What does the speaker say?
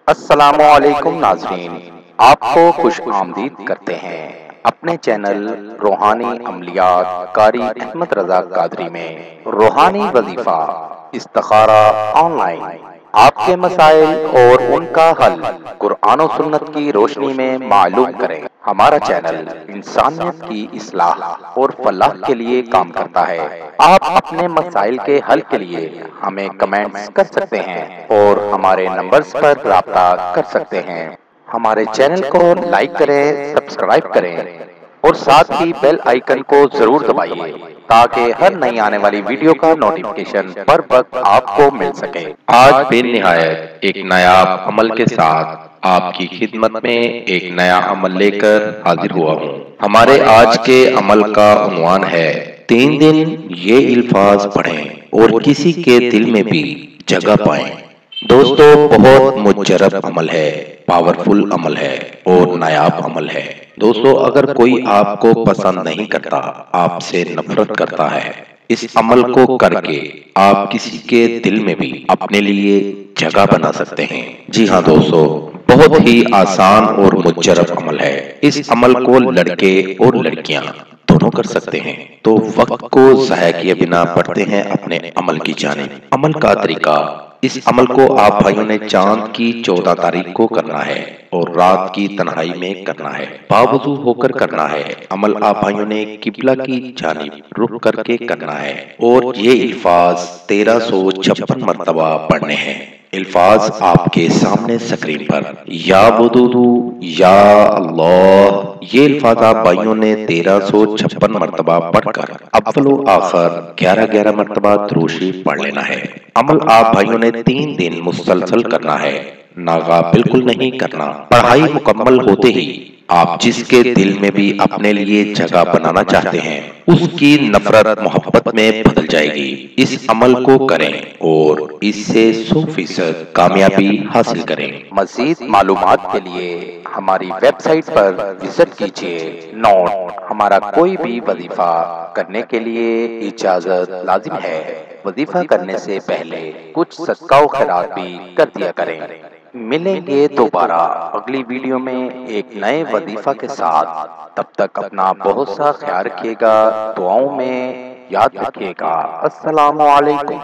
السلام علیکم ناظرین، آپ کو خوش آمدید کرتے ہیں اپنے چینل روحانی عملیات قاری احمد رضا قادری میں۔ روحانی وظیفہ استخارہ آن لائن، آپ کے مسائل اور ان کا حل قرآن و سنت کی روشنی میں معلوم کریں۔ ہمارا چینل انسانیت کی اصلاح اور فلاح کے لیے کام کرتا ہے۔ آپ اپنے مسائل کے حل کے لیے ہمیں کمنٹس کر سکتے ہیں اور ہمارے نمبرز پر رابطہ کر سکتے ہیں۔ ہمارے چینل کو لائک کریں، سبسکرائب کریں اور ساتھ ہی بیل آئیکن کو ضرور دبائیے تاکہ ہر نئی آنے والی ویڈیو کا نوٹیفیکیشن پر وقت آپ کو مل سکے۔ آج بے نہایت ایک نایاب عمل کے ساتھ آپ کی خدمت میں ایک نیا عمل لے کر حاضر ہوا ہوں۔ ہمارے آج کے عمل کا عنوان ہے 3 دن یہ الفاظ پڑھیں اور کسی کے دل میں بھی جگہ پائیں۔ دوستو، بہت مجرب عمل ہے، پاورفل عمل ہے اور نایاب عمل ہے۔ دوستو، اگر کوئی آپ کو پسند نہیں کرتا، آپ سے نفرت کرتا ہے، اس عمل کو کر کے آپ کسی کے دل میں بھی اپنے لیے جگہ بنا سکتے ہیں۔ جی ہاں دوستو، بہت ہی آسان اور مجرب عمل ہے۔ اس عمل کو لڑکے اور لڑکیاں دونوں کر سکتے ہیں۔ تو وقت کو ضائع کیے بنا بڑھتے ہیں اپنے عمل کی جانب۔ عمل کا طریقہ: اس عمل کو آپ بھائیوں نے چاند کی 14 تاریخ کو کرنا ہے اور رات کی تنہائی میں کرنا ہے۔ باوضو ہو کر کرنا ہے۔ عمل آپ بھائیوں نے قبلہ کی جانب رخ کر کے کرنا ہے اور یہ الفاظ 1356 مرتبہ پڑھنے ہیں۔ الفاظ آپ کے سامنے سکرین پر: یا ودودو، یا اللہ۔ یہ الفاظ آپ بھائیوں نے 1356 مرتبہ پڑھ کر اول و آخر 11 مرتبہ درود شریف پڑھ لینا ہے۔ عمل آپ بھائیوں نے 3 دن مسلسل کرنا ہے، ناغہ بالکل نہیں کرنا۔ پڑھائی مکمل ہوتے ہی آپ جس کے دل میں بھی اپنے لیے جگہ بنانا چاہتے ہیں، اس کی نفرت محبت میں بدل جائے گی۔ اس عمل کو کریں اور اس سے 100% کامیابی حاصل کریں۔ مزید معلومات کے لیے ہماری ویب سائٹ پر وزٹ کیجیے۔ نوٹ: ہمارا کوئی بھی وظیفہ کرنے کے لیے اجازت لازم ہے۔ وظیفہ کرنے سے پہلے کچھ صدقہ و خیرات بھی کر دیا کریں۔ ملیں گے دوبارہ اگلی ویڈیو میں ایک نئے وظیفہ کے ساتھ۔ تب تک اپنا بہت سا خیال رکھیے گا، دعاؤں میں یاد رکھیے گا۔ السلام علیکم۔